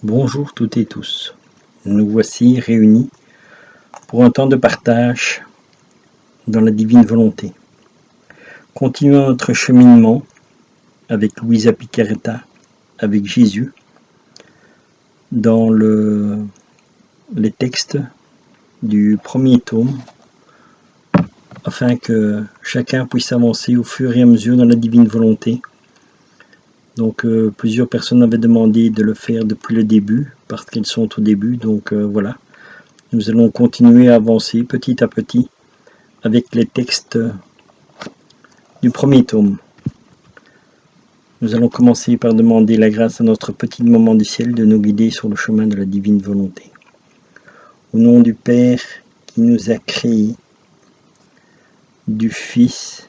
Bonjour toutes et tous, nous voici réunis pour un temps de partage dans la divine volonté. Continuons notre cheminement avec Luisa Picaretta, avec Jésus, dans les textes du premier tome, afin que chacun puisse avancer au fur et à mesure dans la divine volonté. Donc plusieurs personnes avaient demandé de le faire depuis le début, parce qu'elles sont au début, donc voilà. Nous allons continuer à avancer petit à petit avec les textes du premier tome. Nous allons commencer par demander la grâce à notre petit moment du ciel de nous guider sur le chemin de la divine volonté. Au nom du Père qui nous a créés, du Fils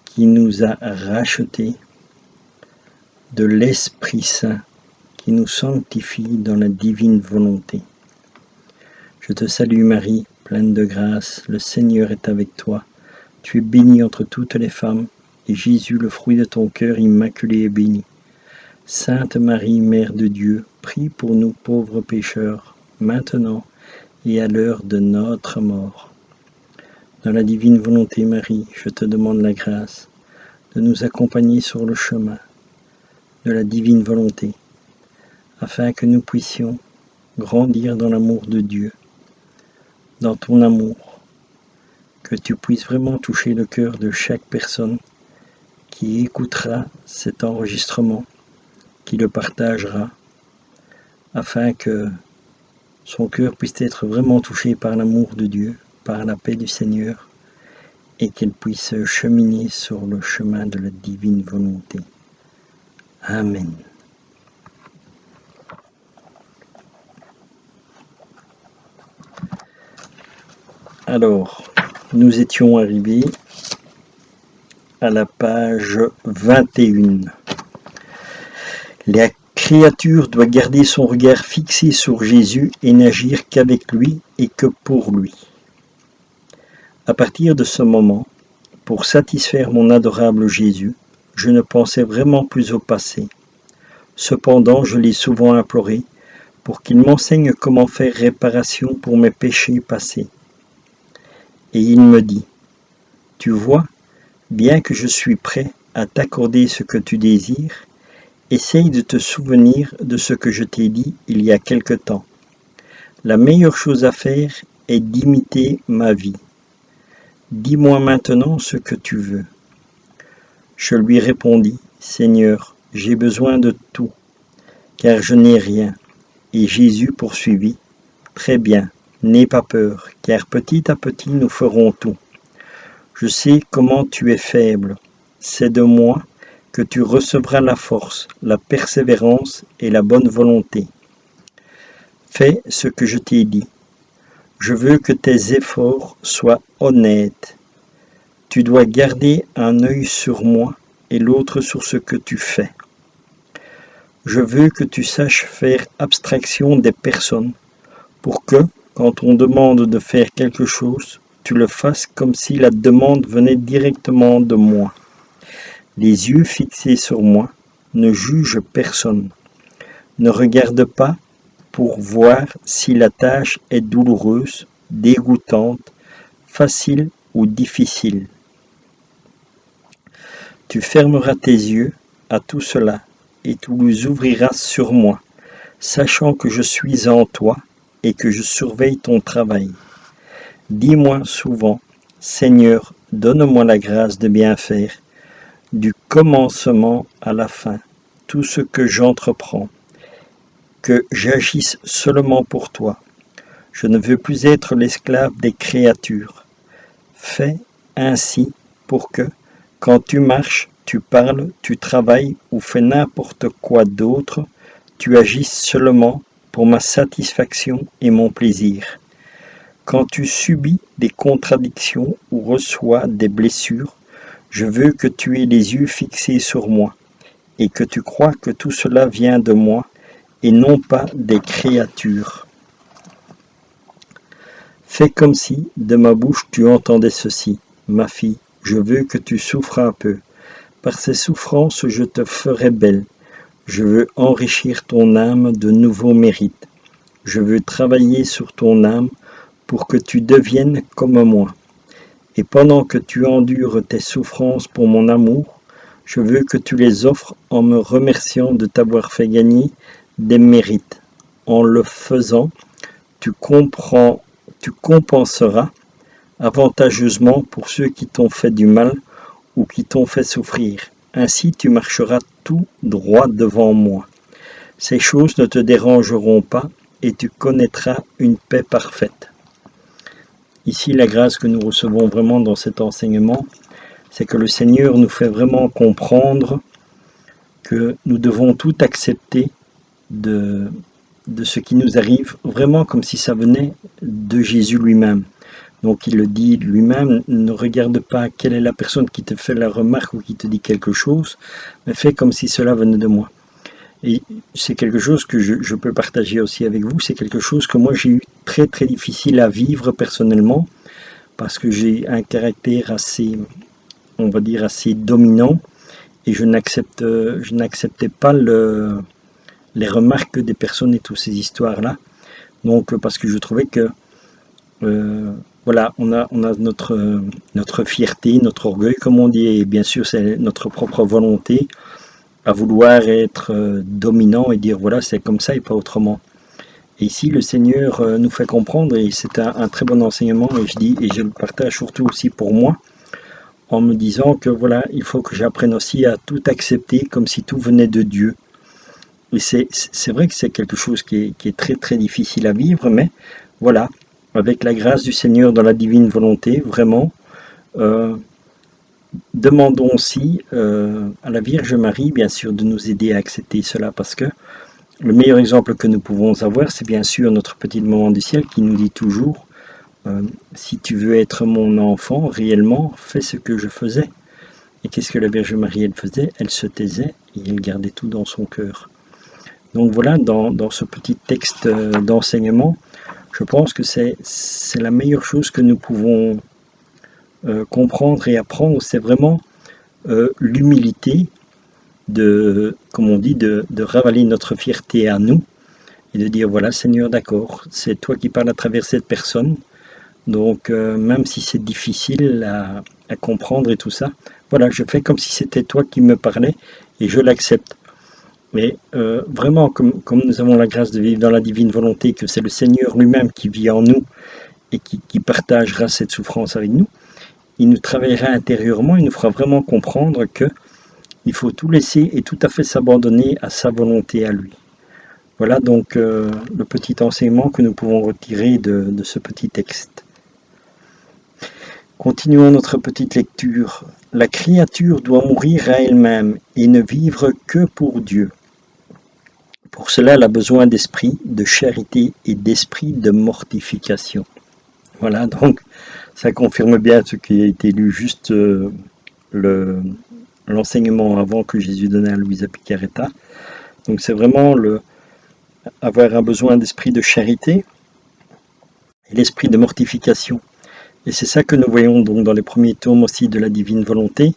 qui nous a rachetés, de l'Esprit Saint qui nous sanctifie dans la divine volonté. Je te salue Marie, pleine de grâce, le Seigneur est avec toi. Tu es bénie entre toutes les femmes, et Jésus, le fruit de ton cœur immaculé, est béni. Sainte Marie, Mère de Dieu, prie pour nous pauvres pécheurs, maintenant et à l'heure de notre mort. Dans la divine volonté, Marie, je te demande la grâce de nous accompagner sur le chemin de la divine volonté, afin que nous puissions grandir dans l'amour de Dieu, dans ton amour, que tu puisses vraiment toucher le cœur de chaque personne qui écoutera cet enregistrement, qui le partagera, afin que son cœur puisse être vraiment touché par l'amour de Dieu, par la paix du Seigneur, et qu'elle puisse cheminer sur le chemin de la divine volonté. Amen. Alors, nous étions arrivés à la page 21. La créature doit garder son regard fixé sur Jésus et n'agir qu'avec lui et que pour lui. À partir de ce moment, pour satisfaire mon adorable Jésus, je ne pensais vraiment plus au passé. Cependant, je l'ai souvent imploré pour qu'il m'enseigne comment faire réparation pour mes péchés passés. Et il me dit, « Tu vois, bien que je suis prêt à t'accorder ce que tu désires, essaye de te souvenir de ce que je t'ai dit il y a quelque temps. La meilleure chose à faire est d'imiter ma vie. Dis-moi maintenant ce que tu veux. » Je lui répondis, « Seigneur, j'ai besoin de tout, car je n'ai rien. » Et Jésus poursuivit, « Très bien, n'aie pas peur, car petit à petit nous ferons tout. Je sais comment tu es faible. C'est de moi que tu recevras la force, la persévérance et la bonne volonté. Fais ce que je t'ai dit. Je veux que tes efforts soient honnêtes. Tu dois garder un œil sur moi et l'autre sur ce que tu fais. Je veux que tu saches faire abstraction des personnes pour que, quand on demande de faire quelque chose, tu le fasses comme si la demande venait directement de moi. Les yeux fixés sur moi, ne juge personne. Ne regarde pas pour voir si la tâche est douloureuse, dégoûtante, facile ou difficile. Tu fermeras tes yeux à tout cela et tu les ouvriras sur moi, sachant que je suis en toi et que je surveille ton travail. Dis-moi souvent, Seigneur, donne-moi la grâce de bien faire, du commencement à la fin, tout ce que j'entreprends, que j'agisse seulement pour toi. Je ne veux plus être l'esclave des créatures. Fais ainsi pour que, quand tu marches, tu parles, tu travailles ou fais n'importe quoi d'autre, tu agisses seulement pour ma satisfaction et mon plaisir. Quand tu subis des contradictions ou reçois des blessures, je veux que tu aies les yeux fixés sur moi et que tu crois que tout cela vient de moi et non pas des créatures. Fais comme si, de ma bouche, tu entendais ceci. Ma fille, je veux que tu souffres un peu. Par ces souffrances, je te ferai belle. Je veux enrichir ton âme de nouveaux mérites. Je veux travailler sur ton âme pour que tu deviennes comme moi. Et pendant que tu endures tes souffrances pour mon amour, je veux que tu les offres en me remerciant de t'avoir fait gagner des mérites. En le faisant, tu compenseras avantageusement pour ceux qui t'ont fait du mal ou qui t'ont fait souffrir. Ainsi tu marcheras tout droit devant moi. Ces choses ne te dérangeront pas et tu connaîtras une paix parfaite. Ici, la grâce que nous recevons vraiment dans cet enseignement, c'est que le Seigneur nous fait vraiment comprendre que nous devons tout accepter de ce qui nous arrive, vraiment comme si ça venait de Jésus lui-même. Donc il le dit lui-même, ne regarde pas quelle est la personne qui te fait la remarque ou qui te dit quelque chose, mais fais comme si cela venait de moi. Et c'est quelque chose que je peux partager aussi avec vous, c'est quelque chose que moi j'ai eu très très difficile à vivre personnellement, parce que j'ai un caractère assez, on va dire, assez dominant, et je n'acceptais pas les remarques des personnes et toutes ces histoires-là. Donc parce que je trouvais que voilà, on a notre fierté, notre orgueil, comme on dit, et bien sûr c'est notre propre volonté à vouloir être dominant et dire voilà c'est comme ça et pas autrement. Et ici le Seigneur nous fait comprendre, et c'est un très bon enseignement, et je le partage surtout aussi pour moi, en me disant que voilà, il faut que j'apprenne aussi à tout accepter comme si tout venait de Dieu. Et c'est vrai que c'est quelque chose qui est très très difficile à vivre, mais voilà, avec la grâce du Seigneur dans la divine volonté, vraiment, euh, demandons aussi à la Vierge Marie, bien sûr, de nous aider à accepter cela, parce que le meilleur exemple que nous pouvons avoir, c'est bien sûr notre petite maman du ciel qui nous dit toujours, si tu veux être mon enfant, réellement, fais ce que je faisais. Et qu'est-ce que la Vierge Marie, elle faisait? Elle se taisait et elle gardait tout dans son cœur. Donc voilà, dans ce petit texte d'enseignement, je pense que c'est la meilleure chose que nous pouvons comprendre et apprendre, c'est vraiment l'humilité de, comme on dit, de ravaler notre fierté à nous et de dire voilà Seigneur, d'accord, c'est toi qui parles à travers cette personne, donc même si c'est difficile à comprendre et tout ça, voilà, je fais comme si c'était toi qui me parlais et je l'accepte. Mais vraiment, comme nous avons la grâce de vivre dans la divine volonté, que c'est le Seigneur lui-même qui vit en nous et qui partagera cette souffrance avec nous, il nous travaillera intérieurement, il nous fera vraiment comprendre que il faut tout laisser et tout à fait s'abandonner à sa volonté à lui. Voilà donc le petit enseignement que nous pouvons retirer de ce petit texte. Continuons notre petite lecture. La créature doit mourir à elle-même et ne vivre que pour Dieu. Pour cela, elle a besoin d'esprit de charité et d'esprit de mortification. Voilà, donc ça confirme bien ce qui a été lu juste l'enseignement avant que Jésus donnait à Luisa Picaretta. Donc c'est vraiment avoir un besoin d'esprit de charité et l'esprit de mortification. Et c'est ça que nous voyons donc dans les premiers tomes aussi de la divine volonté.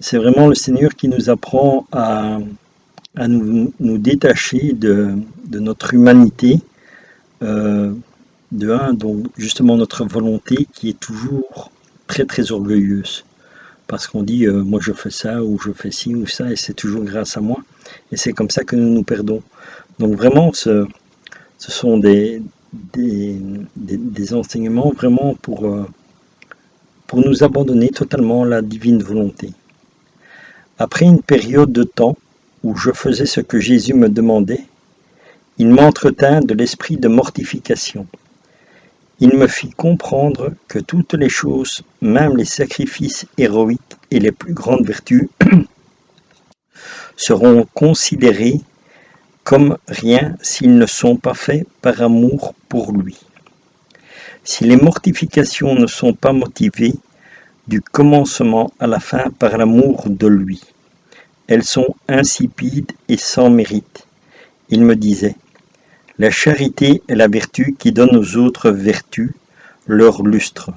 C'est vraiment le Seigneur qui nous apprend à nous détacher de notre humanité, donc justement notre volonté qui est toujours très très orgueilleuse. Parce qu'on dit moi je fais ça ou je fais ci ou ça et c'est toujours grâce à moi. Et c'est comme ça que nous nous perdons. Donc vraiment ce sont des enseignements vraiment pour nous abandonner totalement à la divine volonté. Après une période de temps où je faisais ce que Jésus me demandait, il m'entretint de l'esprit de mortification. Il me fit comprendre que toutes les choses, même les sacrifices héroïques et les plus grandes vertus, seront considérés comme rien s'ils ne sont pas faits par amour pour lui. Si les mortifications ne sont pas motivées du commencement à la fin par l'amour de lui, elles sont insipides et sans mérite. Il me disait, la charité est la vertu qui donne aux autres vertus leur lustre,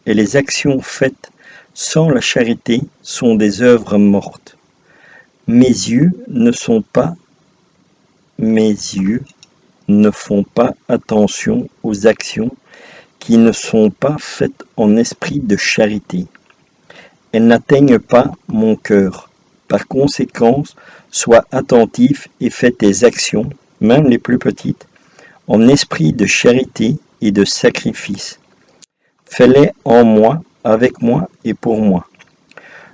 et les actions faites sans la charité sont des œuvres mortes. Mes yeux ne font pas attention aux actions qui ne sont pas faites en esprit de charité. Elles n'atteignent pas mon cœur. Par conséquent, sois attentif et fais tes actions, même les plus petites, en esprit de charité et de sacrifice. Fais-les en moi, avec moi et pour moi.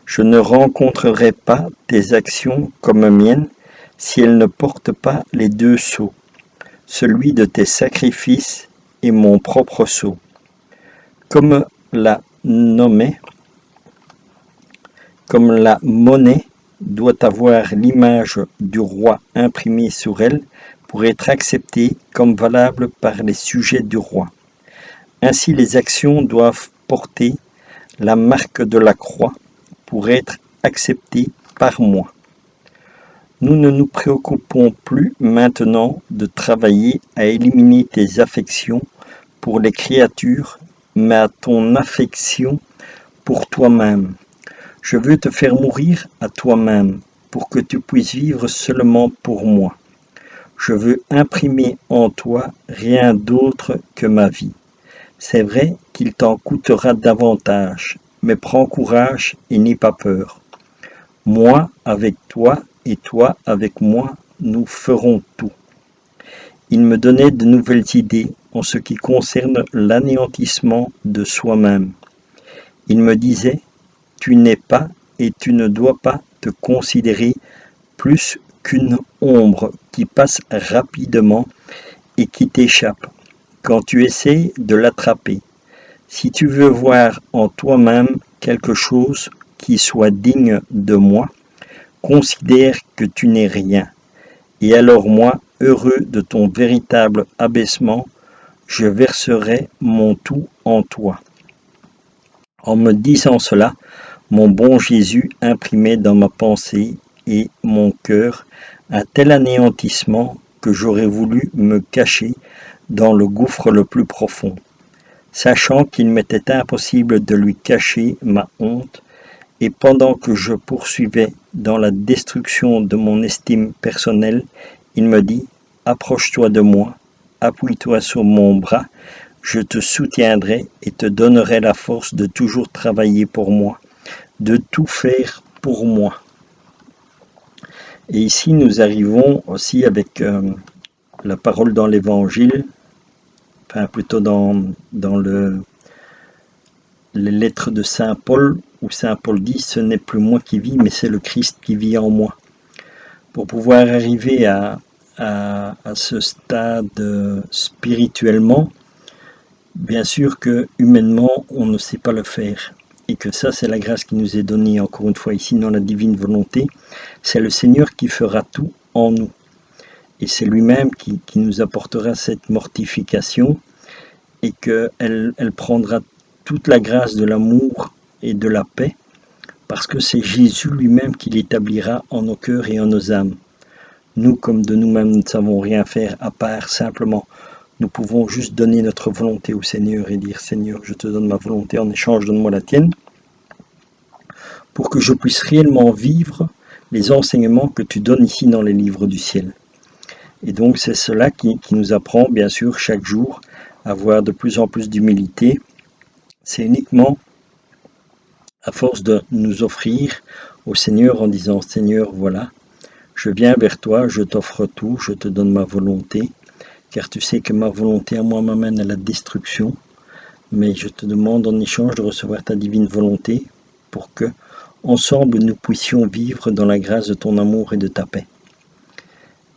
Je ne rencontrerai pas tes actions comme miennes si elles ne portent pas les deux sceaux, celui de tes sacrifices et mon propre sceau. Comme la monnaie doit avoir l'image du roi imprimée sur elle pour être acceptée comme valable par les sujets du roi. Ainsi les actions doivent porter la marque de la croix pour être acceptées par moi. Nous ne nous préoccupons plus maintenant de travailler à éliminer tes affections pour les créatures, mais à ton affection pour toi-même. Je veux te faire mourir à toi-même pour que tu puisses vivre seulement pour moi. Je veux imprimer en toi rien d'autre que ma vie. C'est vrai qu'il t'en coûtera davantage, mais prends courage et n'aie pas peur. Moi avec toi et toi avec moi, nous ferons tout. Il me donnait de nouvelles idées en ce qui concerne l'anéantissement de soi-même. Il me disait, tu n'es pas et tu ne dois pas te considérer plus qu'une ombre qui passe rapidement et qui t'échappe quand tu essaies de l'attraper. Si tu veux voir en toi-même quelque chose qui soit digne de moi, considère que tu n'es rien. Et alors moi, heureux de ton véritable abaissement, je verserai mon tout en toi. En me disant cela, mon bon Jésus imprimait dans ma pensée et mon cœur un tel anéantissement que j'aurais voulu me cacher dans le gouffre le plus profond. Sachant qu'il m'était impossible de lui cacher ma honte, et pendant que je poursuivais dans la destruction de mon estime personnelle, il me dit, « Approche-toi de moi, appuie-toi sur mon bras, je te soutiendrai et te donnerai la force de toujours travailler pour moi, de tout faire pour moi. » Et ici, nous arrivons aussi avec la parole dans l'Évangile, enfin plutôt dans les lettres de Saint Paul, où Saint Paul dit « Ce n'est plus moi qui vis, mais c'est le Christ qui vit en moi ». Pour pouvoir arriver à ce stade spirituellement, bien sûr que humainement, on ne sait pas le faire. Et que ça, c'est la grâce qui nous est donnée, encore une fois, ici dans la divine volonté. C'est le Seigneur qui fera tout en nous. Et c'est lui-même qui nous apportera cette mortification et qu'elle prendra toute la grâce de l'amour et de la paix, parce que c'est Jésus lui-même qui l'établira en nos cœurs et en nos âmes. Nous, comme de nous-mêmes, nous ne savons rien faire à part simplement. Nous pouvons juste donner notre volonté au Seigneur et dire « Seigneur, je te donne ma volonté, en échange, donne-moi la tienne » pour que je puisse réellement vivre les enseignements que tu donnes ici dans les livres du ciel. Et donc, c'est cela qui nous apprend, bien sûr, chaque jour, à avoir de plus en plus d'humilité. C'est uniquement à force de nous offrir au Seigneur en disant « Seigneur, voilà, je viens vers toi, je t'offre tout, je te donne ma volonté, car tu sais que ma volonté à moi m'amène à la destruction, mais je te demande en échange de recevoir ta divine volonté pour que, ensemble, nous puissions vivre dans la grâce de ton amour et de ta paix. »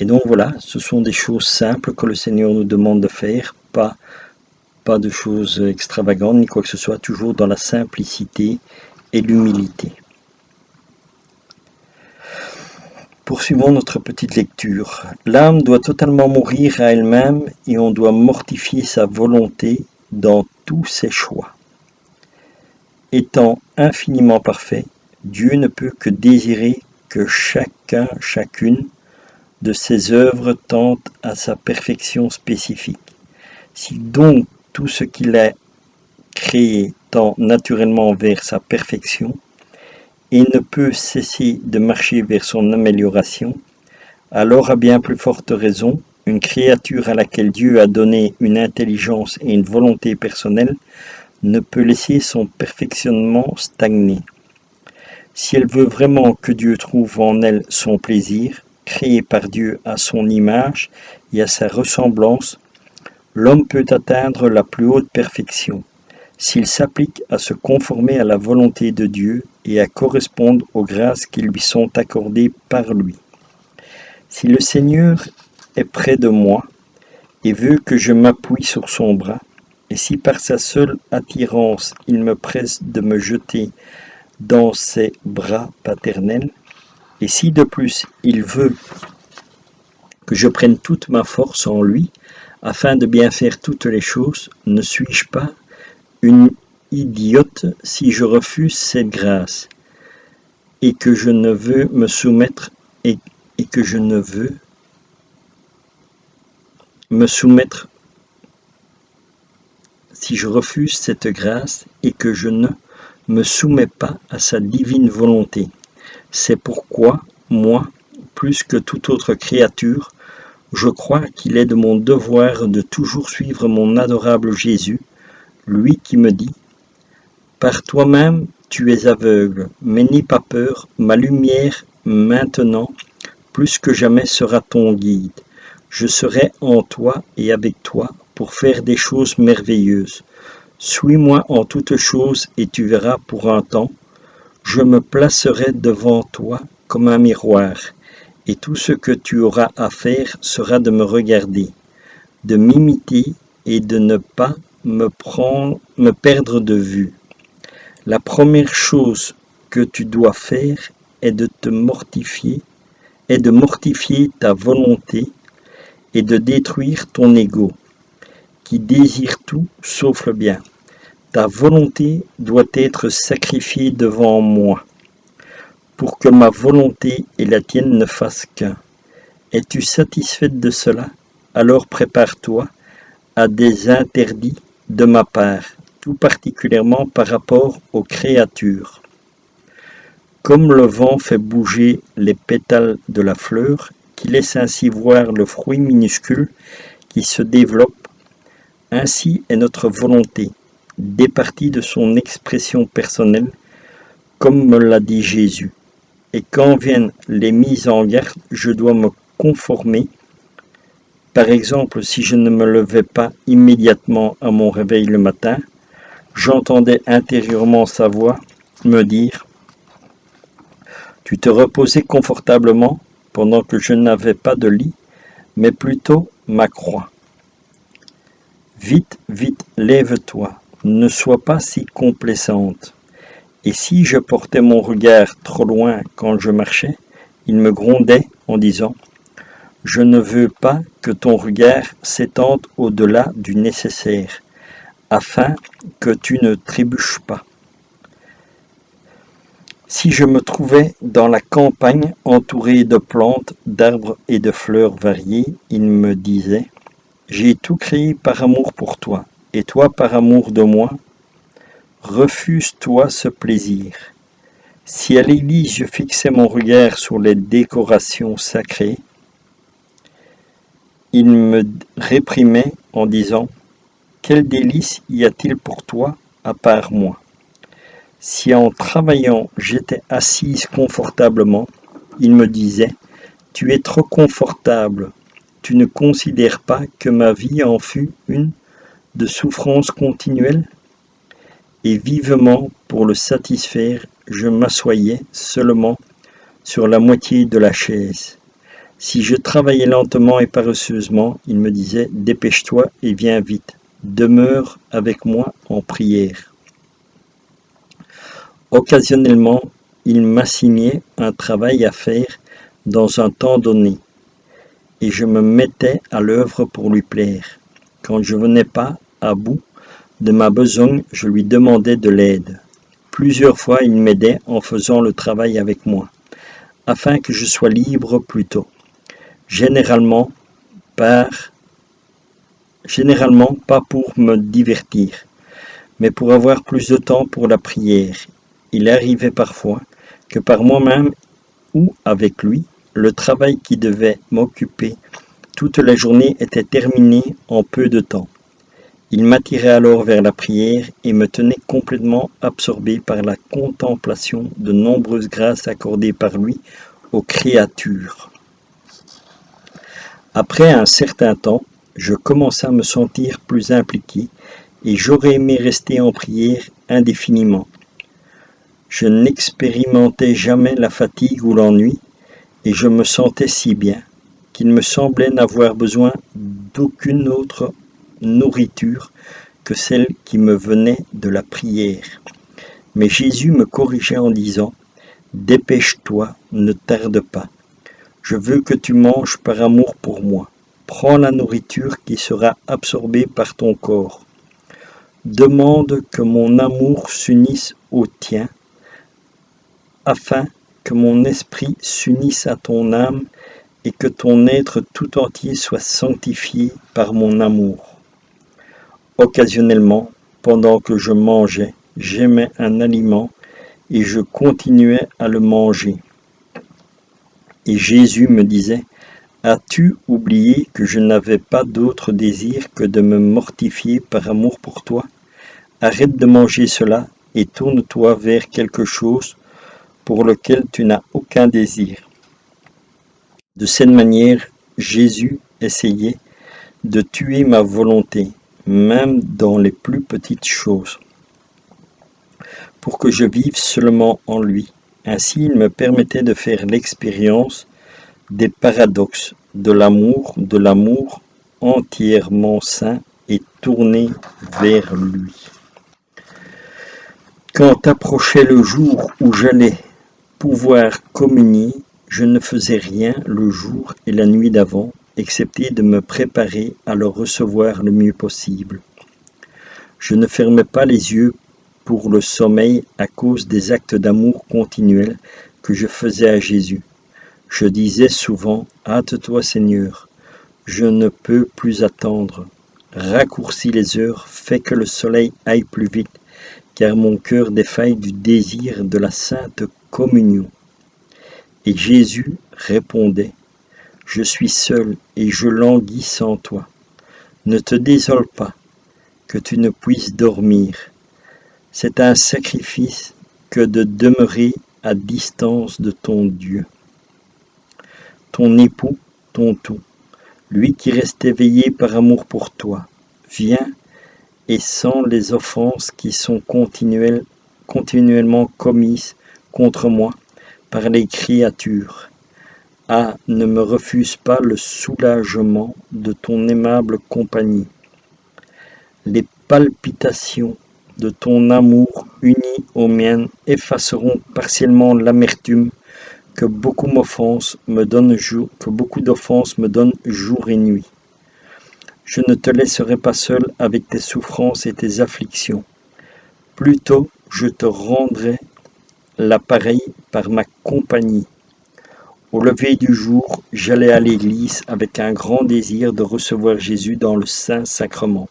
Et donc voilà, ce sont des choses simples que le Seigneur nous demande de faire, pas de choses extravagantes ni quoi que ce soit, toujours dans la simplicité et l'humilité. Poursuivons notre petite lecture. L'âme doit totalement mourir à elle-même et on doit mortifier sa volonté dans tous ses choix. Étant infiniment parfait, Dieu ne peut que désirer que chacune de ses œuvres tente à sa perfection spécifique. Si donc tout ce qu'il a créé tend naturellement vers sa perfection, et ne peut cesser de marcher vers son amélioration, alors à bien plus forte raison, une créature à laquelle Dieu a donné une intelligence et une volonté personnelle ne peut laisser son perfectionnement stagner. Si elle veut vraiment que Dieu trouve en elle son plaisir, créé par Dieu à son image et à sa ressemblance, l'homme peut atteindre la plus haute perfection s'il s'applique à se conformer à la volonté de Dieu et à correspondre aux grâces qui lui sont accordées par lui. Si le Seigneur est près de moi et veut que je m'appuie sur son bras, et si par sa seule attirance il me presse de me jeter dans ses bras paternels, et si de plus il veut que je prenne toute ma force en lui, afin de bien faire toutes les choses, ne suis-je pas une idiote si je refuse cette grâce, et que je ne veux me soumettre et que je ne veux me soumettre si je refuse cette grâce et que je ne me soumets pas à sa divine volonté. C'est pourquoi, moi, plus que toute autre créature, je crois qu'il est de mon devoir de toujours suivre mon adorable Jésus, lui qui me dit « Par toi-même tu es aveugle, mais n'aie pas peur, ma lumière maintenant, plus que jamais sera ton guide. Je serai en toi et avec toi pour faire des choses merveilleuses. Suis-moi en toutes choses et tu verras pour un temps. Je me placerai devant toi comme un miroir, et tout ce que tu auras à faire sera de me regarder, de m'imiter et de ne pas me perdre de vue. La première chose que tu dois faire est de mortifier ta volonté et de détruire ton ego, qui désire tout sauf le bien. Ta volonté doit être sacrifiée devant moi, pour que ma volonté et la tienne ne fassent qu'un. Es-tu satisfaite de cela? Alors prépare-toi à des interdits de ma part, tout particulièrement par rapport aux créatures. Comme le vent fait bouger les pétales de la fleur, qui laisse ainsi voir le fruit minuscule qui se développe, ainsi est notre volonté, départie de son expression personnelle, comme me l'a dit Jésus. Et quand viennent les mises en garde, je dois me conformer. Par exemple, si je ne me levais pas immédiatement à mon réveil le matin, j'entendais intérieurement sa voix me dire « Tu te reposais confortablement pendant que je n'avais pas de lit, mais plutôt ma croix. Vite, vite, lève-toi, ne sois pas si complaisante. » Et si je portais mon regard trop loin quand je marchais, il me grondait en disant « Je ne veux pas que ton regard s'étende au-delà du nécessaire, afin que tu ne trébuches pas. » Si je me trouvais dans la campagne entouré de plantes, d'arbres et de fleurs variées, il me disait « J'ai tout créé par amour pour toi, et toi par amour de moi. Refuse-toi ce plaisir. » Si à l'église je fixais mon regard sur les décorations sacrées, il me réprimait en disant « Quel délice y a-t-il pour toi à part moi ?» Si en travaillant j'étais assise confortablement, il me disait « Tu es trop confortable, tu ne considères pas que ma vie en fut une de souffrance continuelle ?» Et vivement, pour le satisfaire, je m'assoyais seulement sur la moitié de la chaise. Si je travaillais lentement et paresseusement, il me disait « Dépêche-toi et viens vite, demeure avec moi en prière. » Occasionnellement, il m'assignait un travail à faire dans un temps donné, et je me mettais à l'œuvre pour lui plaire. Quand je venais pas à bout de ma besogne, je lui demandais de l'aide. Plusieurs fois, il m'aidait en faisant le travail avec moi, afin que je sois libre plus tôt. Généralement pas pour me divertir, mais pour avoir plus de temps pour la prière. Il arrivait parfois que par moi-même ou avec lui, le travail qui devait m'occuper toute la journée était terminé en peu de temps. Il m'attirait alors vers la prière et me tenait complètement absorbé par la contemplation de nombreuses grâces accordées par lui aux créatures. Après un certain temps, je commençais à me sentir plus impliqué et j'aurais aimé rester en prière indéfiniment. Je n'expérimentais jamais la fatigue ou l'ennui et je me sentais si bien qu'il me semblait n'avoir besoin d'aucune autre nourriture que celle qui me venait de la prière. Mais Jésus me corrigeait en disant « Dépêche-toi, ne tarde pas. Je veux que tu manges par amour pour moi. Prends la nourriture qui sera absorbée par ton corps. Demande que mon amour s'unisse au tien, afin que mon esprit s'unisse à ton âme et que ton être tout entier soit sanctifié par mon amour. » Occasionnellement, pendant que je mangeais, j'aimais un aliment et je continuais à le manger. Et Jésus me disait « As-tu oublié que je n'avais pas d'autre désir que de me mortifier par amour pour toi? Arrête de manger cela et tourne-toi vers quelque chose pour lequel tu n'as aucun désir. » De cette manière, Jésus essayait de tuer ma volonté, même dans les plus petites choses, pour que je vive seulement en lui. Ainsi, il me permettait de faire l'expérience des paradoxes de l'amour entièrement saint et tourné vers lui. Quand approchait le jour où j'allais pouvoir communier, je ne faisais rien le jour et la nuit d'avant, excepté de me préparer à le recevoir le mieux possible. Je ne fermais pas les yeux pour le sommeil à cause des actes d'amour continuels que je faisais à Jésus. Je disais souvent « Hâte-toi Seigneur, je ne peux plus attendre. Raccourcis les heures, fais que le soleil aille plus vite, car mon cœur défaille du désir de la sainte communion. » Et Jésus répondait « Je suis seul et je languis sans toi. Ne te désole pas, que tu ne puisses dormir. C'est un sacrifice que de demeurer à distance de ton Dieu. Ton époux, ton tout, lui qui reste éveillé par amour pour toi, viens et sans les offenses qui sont continuellement commises contre moi par les créatures. Ah, ne me refuse pas le soulagement de ton aimable compagnie. Les palpitations de ton amour unies aux miennes effaceront partiellement l'amertume que beaucoup d'offenses me donnent jour et nuit. Je ne te laisserai pas seul avec tes souffrances et tes afflictions. Plutôt, je te rendrai l'appareil par ma compagnie. Au lever du jour, j'allais à l'église avec un grand désir de recevoir Jésus dans le Saint-Sacrement.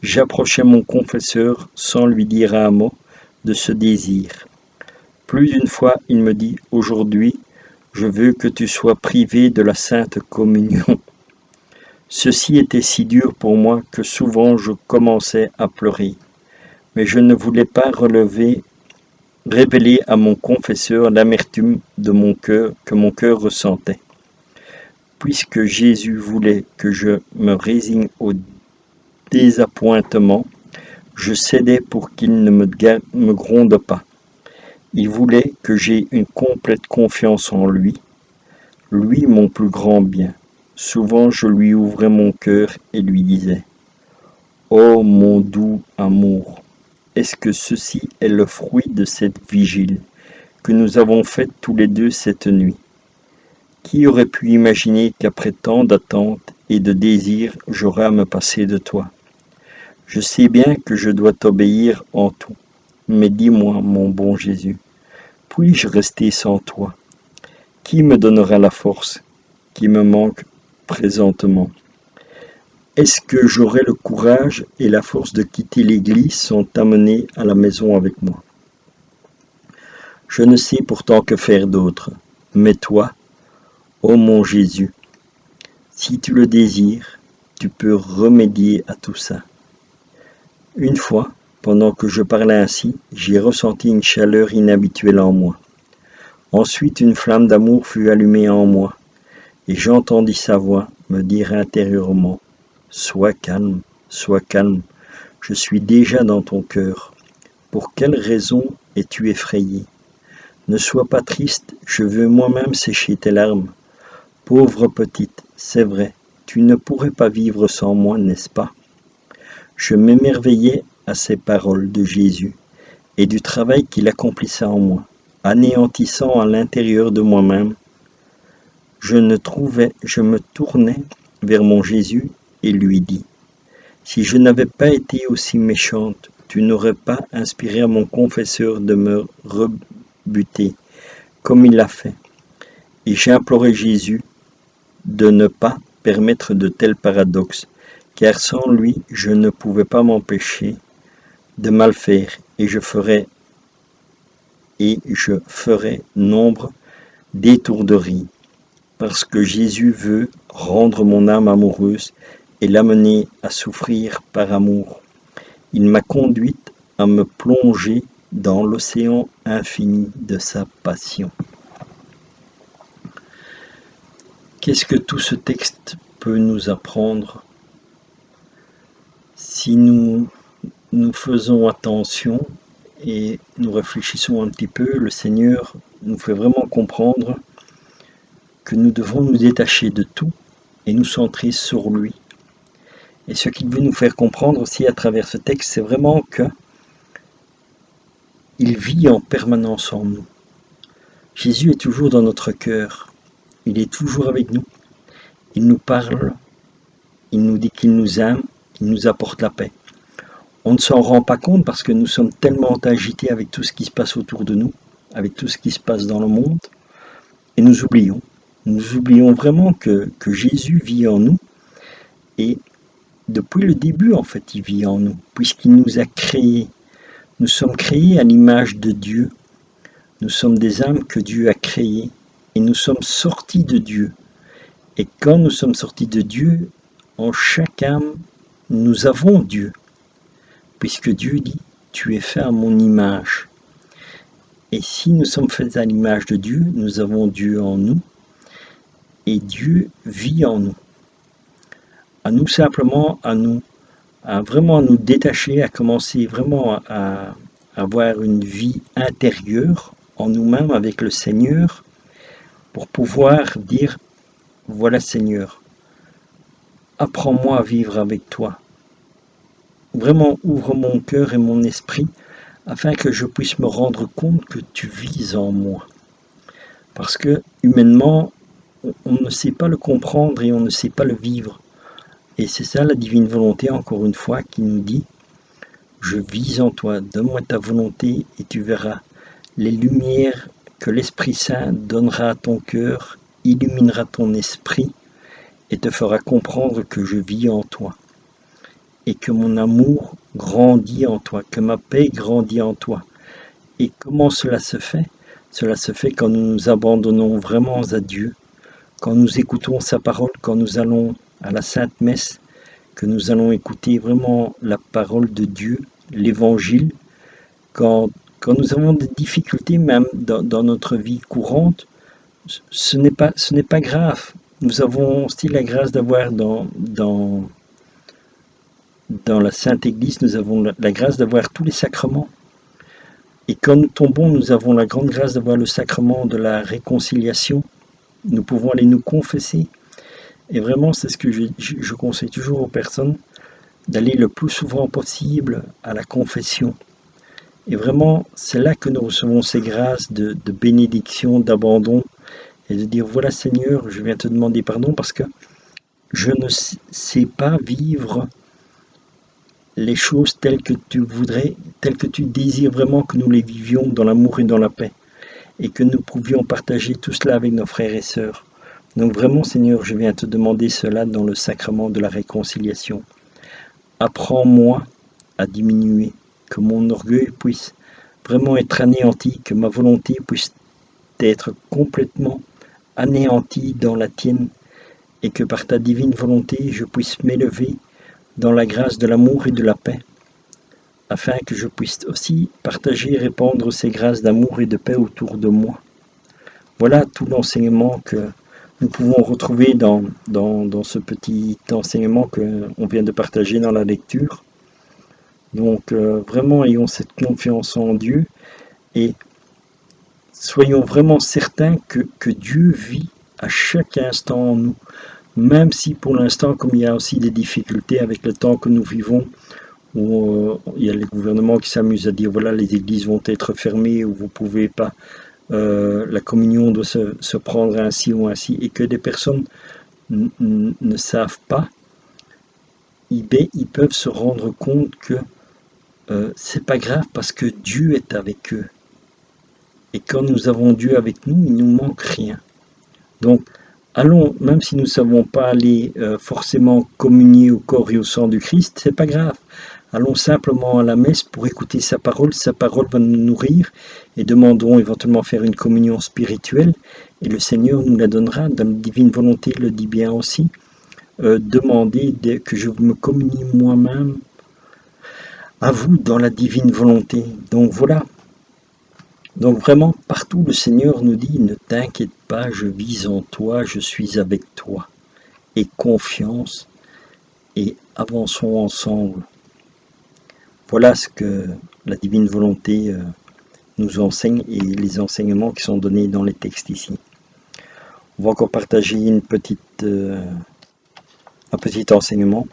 J'approchais mon confesseur sans lui dire un mot de ce désir. Plus d'une fois, il me dit « Aujourd'hui, je veux que tu sois privé de la Sainte Communion. » Ceci était si dur pour moi que souvent je commençais à pleurer. Mais je ne voulais pas révéler à mon confesseur l'amertume de mon cœur que mon cœur ressentait. Puisque Jésus voulait que je me résigne au désappointement, je cédais pour qu'il ne me gronde pas. Il voulait que j'aie une complète confiance en lui, mon plus grand bien. Souvent je lui ouvrais mon cœur et lui disais « Oh mon doux amour, est-ce que ceci est le fruit de cette vigile que nous avons faite tous les deux cette nuit? Qui aurait pu imaginer qu'après tant d'attentes et de désirs, j'aurais à me passer de toi? Je sais bien que je dois t'obéir en tout, mais dis-moi, mon bon Jésus, puis-je rester sans toi? Qui me donnera la force qui me manque présentement? Est-ce que j'aurai le courage et la force de quitter l'église sans t'amener à la maison avec moi? Je ne sais pourtant que faire d'autre. Mais toi, ô mon Jésus, si tu le désires, tu peux remédier à tout ça. Une fois, pendant que je parlais ainsi, j'ai ressenti une chaleur inhabituelle en moi. Ensuite, une flamme d'amour fut allumée en moi, et j'entendis sa voix me dire intérieurement, « Sois calme, je suis déjà dans ton cœur. Pour quelle raison es-tu effrayé? Ne sois pas triste, je veux moi-même sécher tes larmes. Pauvre petite, c'est vrai, tu ne pourrais pas vivre sans moi, n'est-ce pas? » Je m'émerveillais à ces paroles de Jésus et du travail qu'il accomplissait en moi, anéantissant à l'intérieur de moi-même. Je me tournai vers mon Jésus et lui dis, « Si je n'avais pas été aussi méchante, tu n'aurais pas inspiré à mon confesseur de me rebuter, comme il l'a fait. » Et j'implorai Jésus de ne pas permettre de tels paradoxes, car sans lui, je ne pouvais pas m'empêcher de mal faire, et je ferais nombre d'étourderies, parce que Jésus veut rendre mon âme amoureuse et l'amener à souffrir par amour. Il m'a conduite à me plonger dans l'océan infini de sa passion. Qu'est-ce que tout ce texte peut nous apprendre? Si nous faisons attention et nous réfléchissons un petit peu, le Seigneur nous fait vraiment comprendre que nous devons nous détacher de tout et nous centrer sur lui. Et ce qu'il veut nous faire comprendre aussi à travers ce texte, c'est vraiment que il vit en permanence en nous. Jésus est toujours dans notre cœur. Il est toujours avec nous. Il nous parle. Il nous dit qu'il nous aime. Il nous apporte la paix. On ne s'en rend pas compte parce que nous sommes tellement agités avec tout ce qui se passe autour de nous, avec tout ce qui se passe dans le monde, et nous oublions. Nous oublions vraiment que Jésus vit en nous, et depuis le début, en fait, il vit en nous, puisqu'il nous a créés. Nous sommes créés à l'image de Dieu. Nous sommes des âmes que Dieu a créées, et nous sommes sortis de Dieu. Et quand nous sommes sortis de Dieu, en chaque âme, nous avons Dieu. Puisque Dieu dit, tu es fait à mon image. Et si nous sommes faits à l'image de Dieu, nous avons Dieu en nous, et Dieu vit en nous. À nous simplement, à vraiment nous détacher, à commencer vraiment à avoir une vie intérieure en nous-mêmes avec le Seigneur, pour pouvoir dire, voilà Seigneur, apprends-moi à vivre avec toi. Vraiment ouvre mon cœur et mon esprit afin que je puisse me rendre compte que tu vis en moi. Parce que humainement, on ne sait pas le comprendre et on ne sait pas le vivre. Et c'est ça la divine volonté, encore une fois, qui nous dit, je vis en toi, donne-moi ta volonté et tu verras les lumières que l'Esprit Saint donnera à ton cœur, illuminera ton esprit et te fera comprendre que je vis en toi. Et que mon amour grandit en toi, que ma paix grandit en toi. Et comment cela se fait? Cela se fait quand nous nous abandonnons vraiment à Dieu, quand nous écoutons sa parole, quand nous allons à la Sainte Messe, que nous allons écouter vraiment la parole de Dieu, l'Évangile, quand nous avons des difficultés même dans notre vie courante, ce n'est pas grave. Nous avons aussi la grâce d'avoir dans la Sainte Église, nous avons la grâce d'avoir tous les sacrements. Et quand nous tombons, nous avons la grande grâce d'avoir le sacrement de la réconciliation. Nous pouvons aller nous confesser. Et vraiment, c'est ce que je conseille toujours aux personnes, d'aller le plus souvent possible à la confession. Et vraiment, c'est là que nous recevons ces grâces de bénédiction, d'abandon, et de dire, voilà Seigneur, je viens te demander pardon parce que je ne sais pas vivre les choses telles que tu voudrais, telles que tu désires vraiment que nous les vivions dans l'amour et dans la paix, et que nous pouvions partager tout cela avec nos frères et sœurs. Donc vraiment, Seigneur, je viens te demander cela dans le sacrement de la réconciliation. Apprends-moi à diminuer, que mon orgueil puisse vraiment être anéanti, que ma volonté puisse être complètement anéantie dans la tienne, et que par ta divine volonté, je puisse m'élever dans la grâce de l'amour et de la paix, afin que je puisse aussi partager et répandre ces grâces d'amour et de paix autour de moi. Voilà tout l'enseignement que nous pouvons retrouver dans ce petit enseignement qu'on vient de partager dans la lecture. Donc vraiment ayons cette confiance en Dieu et soyons vraiment certains que Dieu vit à chaque instant en nous, même si pour l'instant, comme il y a aussi des difficultés avec le temps que nous vivons, où il y a les gouvernements qui s'amusent à dire voilà, les églises vont être fermées ou vous ne pouvez pas, la communion doit se prendre ainsi ou ainsi, et que des personnes ne savent pas, ils peuvent se rendre compte que c'est pas grave parce que Dieu est avec eux. Et quand nous avons Dieu avec nous, il ne nous manque rien. Donc, allons, même si nous ne savons pas aller forcément communier au corps et au sang du Christ, c'est pas grave. Allons simplement à la messe pour écouter sa parole va nous nourrir, et demandons éventuellement faire une communion spirituelle, et le Seigneur nous la donnera, dans la divine volonté le dit bien aussi. Demandez que je me communie moi-même à vous dans la divine volonté. Donc voilà. Donc vraiment, partout le Seigneur nous dit, ne t'inquiète pas, je vis en toi, je suis avec toi. Et confiance, et avançons ensemble. Voilà ce que la divine volonté nous enseigne et les enseignements qui sont donnés dans les textes ici. On va encore partager un petit enseignement.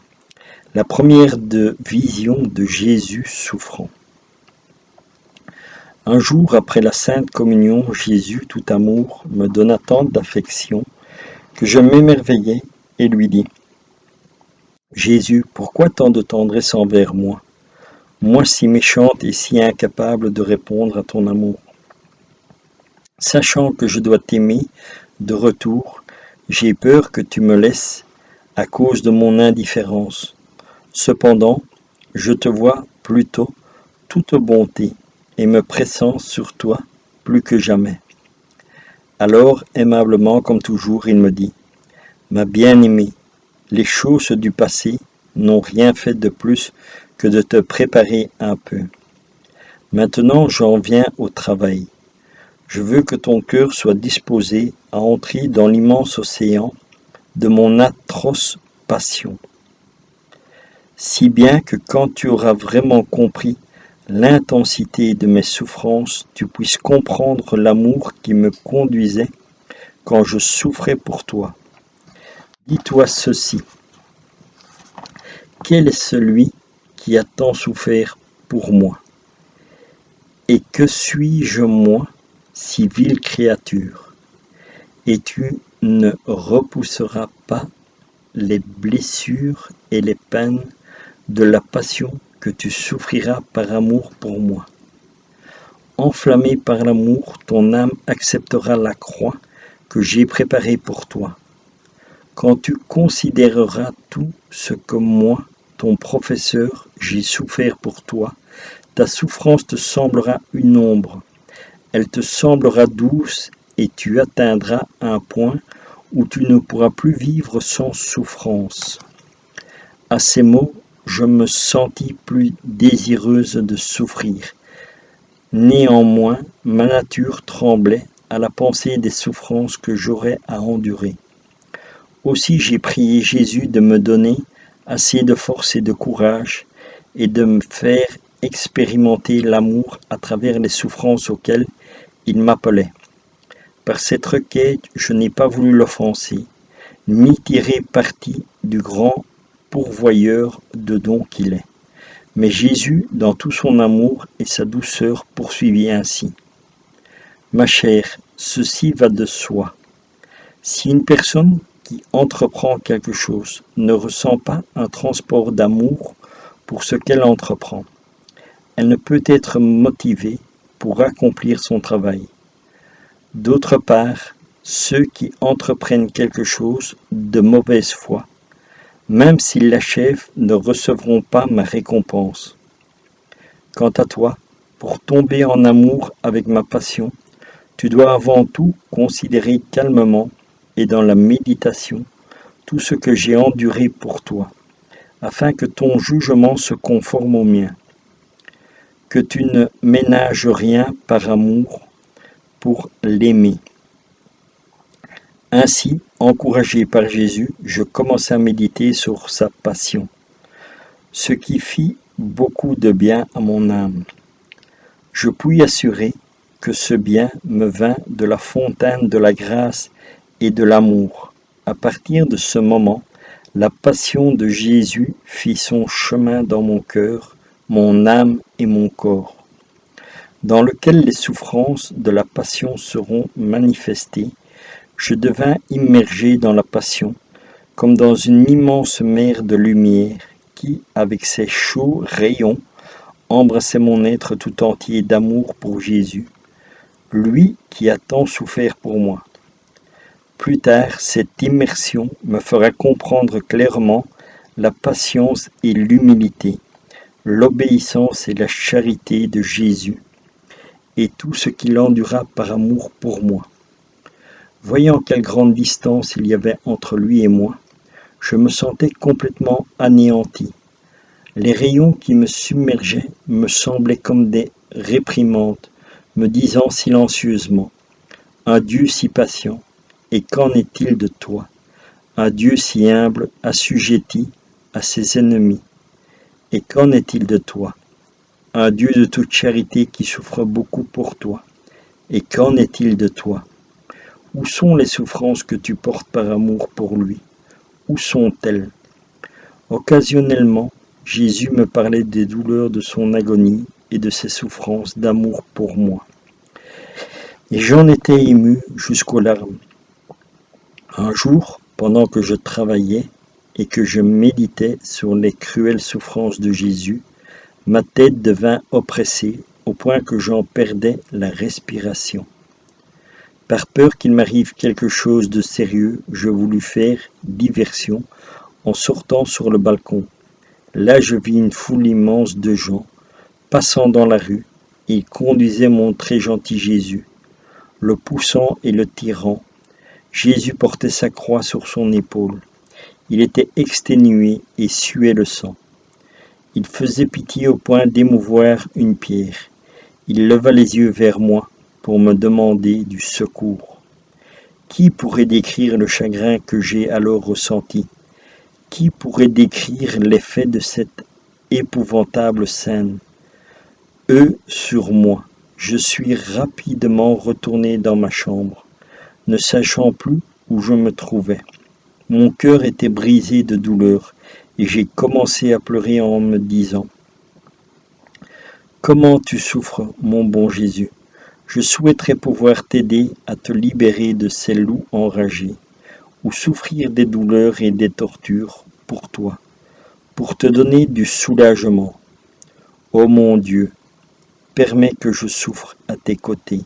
La première vision de Jésus souffrant. Un jour après la Sainte Communion, Jésus, tout amour, me donna tant d'affection que je m'émerveillai et lui dis : « Jésus, pourquoi tant de tendresse envers moi, moi si méchante et si incapable de répondre à ton amour ? Sachant que je dois t'aimer de retour, j'ai peur que tu me laisses à cause de mon indifférence. Cependant, je te vois plutôt toute bonté et me pressant sur toi plus que jamais. » Alors, aimablement comme toujours, il me dit : « Ma bien-aimée, les choses du passé n'ont rien fait de plus que de te préparer un peu. Maintenant, j'en viens au travail. Je veux que ton cœur soit disposé à entrer dans l'immense océan de mon atroce passion. Si bien que quand tu auras vraiment compris l'intensité de mes souffrances, tu puisses comprendre l'amour qui me conduisait quand je souffrais pour toi. Dis-toi ceci : quel est celui qui a tant souffert pour moi ? Et que suis-je moi, si vile créature ? Et tu ne repousseras pas les blessures et les peines de la passion que tu souffriras par amour pour moi. Enflammé par l'amour, ton âme acceptera la croix que j'ai préparée pour toi. Quand tu considéreras tout ce que moi, ton professeur, j'ai souffert pour toi, ta souffrance te semblera une ombre. Elle te semblera douce et tu atteindras un point où tu ne pourras plus vivre sans souffrance. » À ces mots, je me sentis plus désireuse de souffrir. Néanmoins, ma nature tremblait à la pensée des souffrances que j'aurais à endurer. Aussi j'ai prié Jésus de me donner assez de force et de courage et de me faire expérimenter l'amour à travers les souffrances auxquelles il m'appelait. Par cette requête, je n'ai pas voulu l'offenser, ni tirer parti du grand pourvoyeur de dons qu'il est. Mais Jésus, dans tout son amour et sa douceur, poursuivit ainsi : « Ma chère, ceci va de soi. Si une personne qui entreprend quelque chose ne ressent pas un transport d'amour pour ce qu'elle entreprend, elle ne peut être motivée pour accomplir son travail. D'autre part, ceux qui entreprennent quelque chose de mauvaise foi, même s'ils l'achèvent, ne recevront pas ma récompense. Quant à toi, pour tomber en amour avec ma passion, tu dois avant tout considérer calmement et dans la méditation tout ce que j'ai enduré pour toi, afin que ton jugement se conforme au mien, que tu ne ménages rien par amour pour l'aimer. Ainsi, encouragé par Jésus, je commençai à méditer sur sa passion, ce qui fit beaucoup de bien à mon âme. Je puis assurer que ce bien me vint de la fontaine de la grâce et de l'amour. À partir de ce moment, la passion de Jésus fit son chemin dans mon cœur, mon âme et mon corps, dans lequel les souffrances de la passion seront manifestées. Je devins immergé dans la passion, comme dans une immense mer de lumière qui, avec ses chauds rayons, embrassait mon être tout entier d'amour pour Jésus, lui qui a tant souffert pour moi. Plus tard, cette immersion me fera comprendre clairement la patience et l'humilité, l'obéissance et la charité de Jésus, et tout ce qu'il endura par amour pour moi. Voyant quelle grande distance il y avait entre lui et moi, je me sentais complètement anéanti. Les rayons qui me submergeaient me semblaient comme des réprimandes, me disant silencieusement « Un Dieu si patient, et qu'en est-il de toi? Un Dieu si humble, assujetti à ses ennemis, et qu'en est-il de toi? Un Dieu de toute charité qui souffre beaucoup pour toi, et qu'en est-il de toi? Où sont les souffrances que tu portes par amour pour lui? Où sont-elles? » Occasionnellement, Jésus me parlait des douleurs de son agonie et de ses souffrances d'amour pour moi. Et j'en étais ému jusqu'aux larmes. Un jour, pendant que je travaillais et que je méditais sur les cruelles souffrances de Jésus, ma tête devint oppressée au point que j'en perdais la respiration. Par peur qu'il m'arrive quelque chose de sérieux, je voulus faire diversion en sortant sur le balcon. Là, je vis une foule immense de gens passant dans la rue. Ils conduisaient mon très gentil Jésus, le poussant et le tirant. Jésus portait sa croix sur son épaule. Il était exténué et suait le sang. Il faisait pitié au point d'émouvoir une pierre. Il leva les yeux vers moi pour me demander du secours. Qui pourrait décrire le chagrin que j'ai alors ressenti? Qui pourrait décrire l'effet de cette épouvantable scène? Eux sur moi. Je suis rapidement retourné dans ma chambre, ne sachant plus où je me trouvais. Mon cœur était brisé de douleur et j'ai commencé à pleurer en me disant « Comment tu souffres, mon bon Jésus? Je souhaiterais pouvoir t'aider à te libérer de ces loups enragés, ou souffrir des douleurs et des tortures pour toi, pour te donner du soulagement. Ô mon Dieu, permets que je souffre à tes côtés.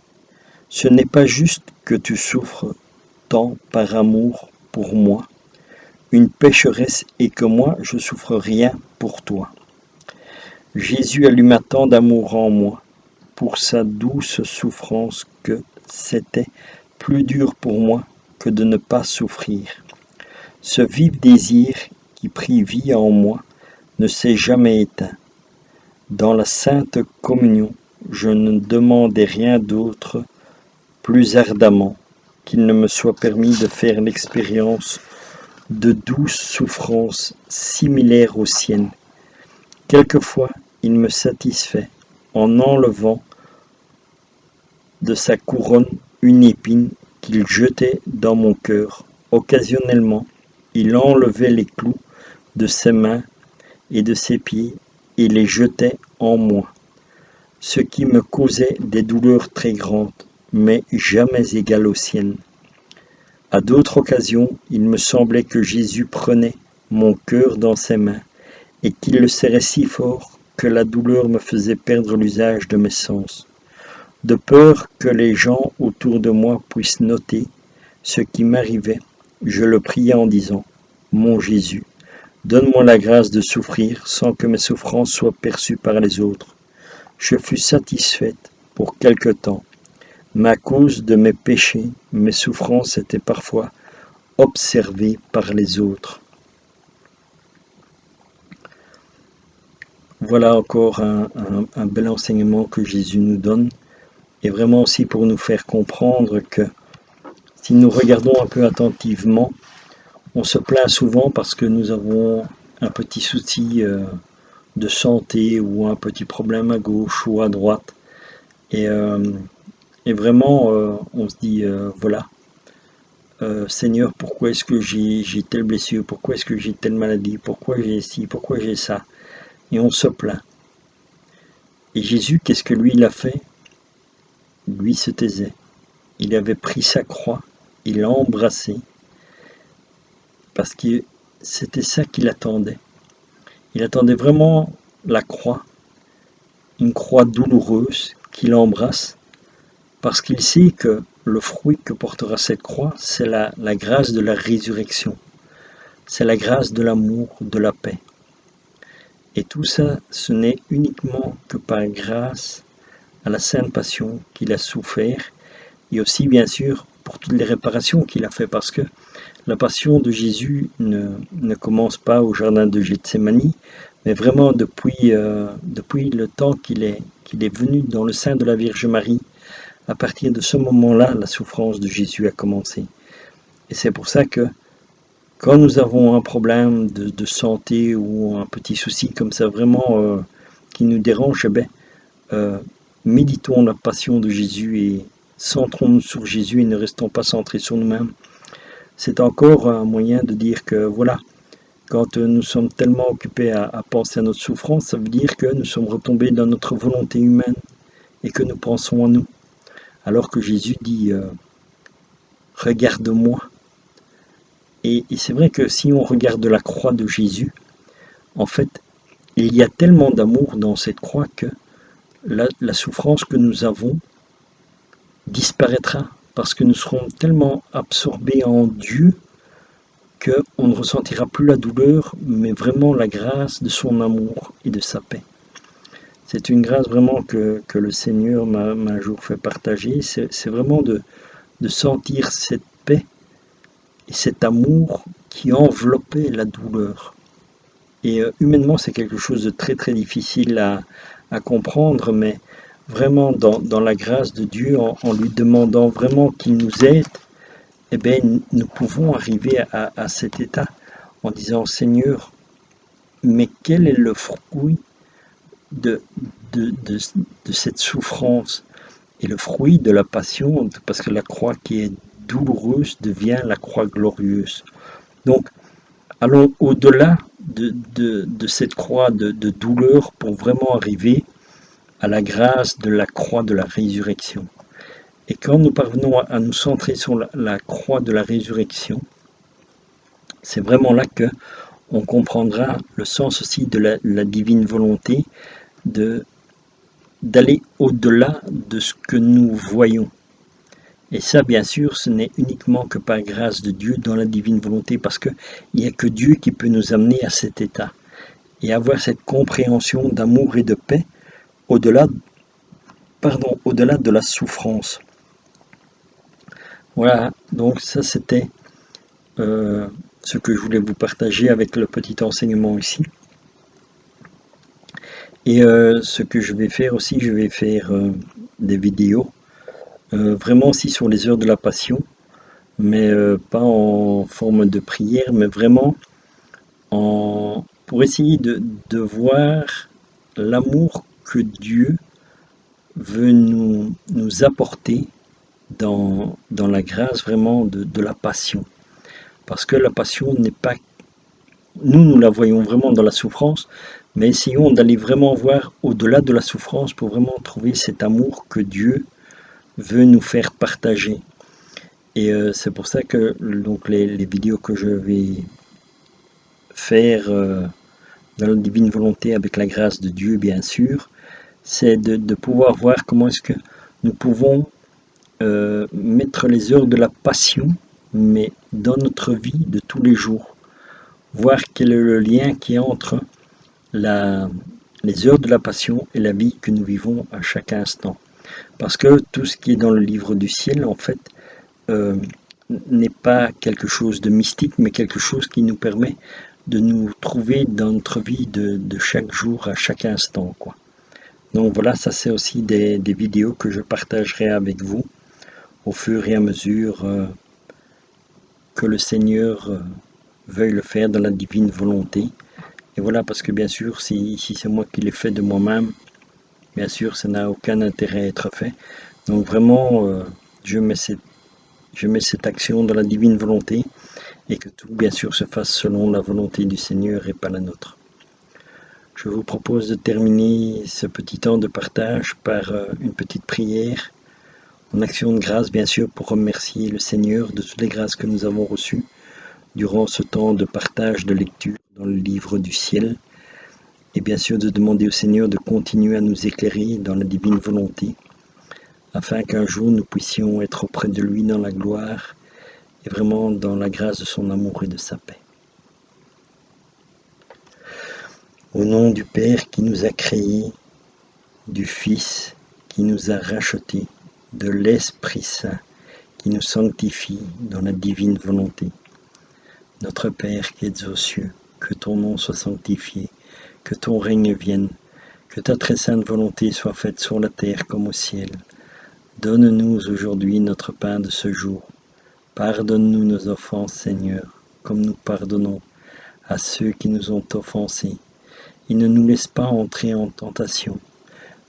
Ce n'est pas juste que tu souffres tant par amour pour moi, une pécheresse, et que moi je souffre rien pour toi. » Jésus alluma tant d'amour en moi pour sa douce souffrance que c'était plus dur pour moi que de ne pas souffrir. Ce vif désir qui prit vie en moi ne s'est jamais éteint. Dans la sainte communion, je ne demandais rien d'autre plus ardemment qu'il ne me soit permis de faire l'expérience de douces souffrances similaires aux siennes. Quelquefois, il me satisfait en enlevant de sa couronne une épine qu'il jetait dans mon cœur. Occasionnellement, il enlevait les clous de ses mains et de ses pieds et les jetait en moi, ce qui me causait des douleurs très grandes, mais jamais égales aux siennes. À d'autres occasions, il me semblait que Jésus prenait mon cœur dans ses mains et qu'il le serrait si fort que la douleur me faisait perdre l'usage de mes sens. De peur que les gens autour de moi puissent noter ce qui m'arrivait, je le priais en disant « Mon Jésus, donne-moi la grâce de souffrir sans que mes souffrances soient perçues par les autres. je fus satisfaite pour quelque temps, mais à cause de mes péchés, mes souffrances étaient parfois observées par les autres. Voilà encore un bel enseignement que Jésus nous donne, et vraiment aussi pour nous faire comprendre que si nous regardons un peu attentivement, on se plaint souvent parce que nous avons un petit souci de santé ou un petit problème à gauche ou à droite. Et, vraiment, on se dit, voilà, Seigneur, pourquoi est-ce que j'ai telle blessure? Pourquoi est-ce que j'ai telle maladie? Pourquoi j'ai ci? Pourquoi j'ai ça? Et on se plaint. Et Jésus, qu'est-ce que lui, il a fait? Lui se taisait. Il avait pris sa croix, il l'a embrassée, parce que c'était ça qu'il attendait. Il attendait vraiment la croix, une croix douloureuse qu'il embrasse, parce qu'il sait que le fruit que portera cette croix, c'est la grâce de la résurrection. C'est la grâce de l'amour, de la paix. Et tout ça, ce n'est uniquement que par grâce à la Sainte Passion qu'il a souffert, et aussi bien sûr pour toutes les réparations qu'il a fait, parce que la passion de Jésus ne commence pas au jardin de Gethsémani, mais vraiment depuis le temps qu'il est venu dans le sein de la Vierge Marie. À partir de ce moment-là, la souffrance de Jésus a commencé. Et c'est pour ça que quand nous avons un problème de santé ou un petit souci comme ça vraiment qui nous dérange, méditons la passion de Jésus et centrons-nous sur Jésus et ne restons pas centrés sur nous-mêmes. C'est encore un moyen de dire que voilà, quand nous sommes tellement occupés à penser à notre souffrance, ça veut dire que nous sommes retombés dans notre volonté humaine et que nous pensons à nous. Alors que Jésus dit regarde-moi. Et c'est vrai que si on regarde la croix de Jésus, en fait, il y a tellement d'amour dans cette croix que la souffrance que nous avons disparaîtra parce que nous serons tellement absorbés en Dieu qu'on ne ressentira plus la douleur, mais vraiment la grâce de son amour et de sa paix. C'est une grâce vraiment que le Seigneur m'a un jour fait partager. C'est vraiment de sentir cette paix et cet amour qui enveloppait la douleur. Et humainement, c'est quelque chose de très très difficile à comprendre, mais vraiment dans la grâce de Dieu, en lui demandant vraiment qu'il nous aide, eh bien, nous pouvons arriver à cet état en disant Seigneur, mais quel est le fruit de cette souffrance et le fruit de la passion, parce que la croix qui est douloureuse devient la croix glorieuse. Donc, allons au-delà de cette croix de douleur pour vraiment arriver à la grâce de la croix de la résurrection. Et quand nous parvenons à nous centrer sur la croix de la résurrection, c'est vraiment là que on comprendra le sens aussi de la divine volonté d'aller au-delà de ce que nous voyons. Et ça, bien sûr, ce n'est uniquement que par grâce de Dieu dans la divine volonté, parce qu'il n'y a que Dieu qui peut nous amener à cet état et avoir cette compréhension d'amour et de paix au-delà de la souffrance. Voilà, donc ça c'était ce que je voulais vous partager avec le petit enseignement ici. Et ce que je vais faire aussi, je vais faire des vidéos, vraiment aussi sur les heures de la Passion, mais pas en forme de prière, mais vraiment pour essayer de voir l'amour que Dieu veut nous apporter dans la grâce vraiment de la passion. Parce que la passion n'est pas... Nous la voyons vraiment dans la souffrance, mais essayons d'aller vraiment voir au-delà de la souffrance pour vraiment trouver cet amour que Dieu veut nous faire partager. Et c'est pour ça que donc les vidéos que je vais faire dans la divine volonté avec la grâce de Dieu, bien sûr, c'est de pouvoir voir comment est-ce que nous pouvons mettre les heures de la passion, mais dans notre vie de tous les jours. Voir quel est le lien qui est entre la les heures de la passion et la vie que nous vivons à chaque instant. Parce que tout ce qui est dans le livre du ciel, en fait, euh, n'est pas quelque chose de mystique, mais quelque chose qui nous permet de nous trouver dans notre vie de chaque jour, à chaque instant, quoi. Donc voilà, ça c'est aussi des vidéos que je partagerai avec vous au fur et à mesure que le Seigneur veuille le faire dans la divine volonté. Et voilà, parce que bien sûr, si c'est moi qui l'ai fait de moi-même, bien sûr, ça n'a aucun intérêt à être fait. Donc vraiment, je mets cette action dans la divine volonté et que tout, bien sûr, se fasse selon la volonté du Seigneur et pas la nôtre. Je vous propose de terminer ce petit temps de partage par une petite prière, en action de grâce, bien sûr, pour remercier le Seigneur de toutes les grâces que nous avons reçues durant ce temps de partage, de lecture dans le livre du ciel, et bien sûr de demander au Seigneur de continuer à nous éclairer dans la divine volonté, afin qu'un jour nous puissions être auprès de lui dans la gloire et vraiment dans la grâce de son amour et de sa paix. Au nom du Père qui nous a créés, du Fils qui nous a rachetés, de l'Esprit Saint qui nous sanctifie dans la divine volonté. Notre Père qui es aux cieux, que ton nom soit sanctifié, que ton règne vienne, que ta très sainte volonté soit faite sur la terre comme au ciel. Donne-nous aujourd'hui notre pain de ce jour. Pardonne-nous nos offenses, Seigneur, comme nous pardonnons à ceux qui nous ont offensés. Et ne nous laisse pas entrer en tentation,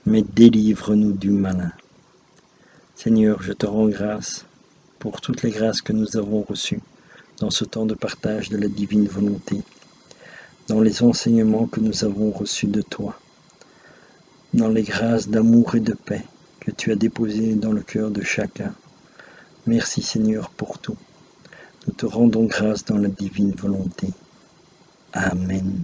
mais délivre-nous du malin. Seigneur, je te rends grâce pour toutes les grâces que nous avons reçues dans ce temps de partage de la divine volonté, dans les enseignements que nous avons reçus de toi, dans les grâces d'amour et de paix que tu as déposées dans le cœur de chacun. Merci Seigneur pour tout. Nous te rendons grâce dans la divine volonté. Amen.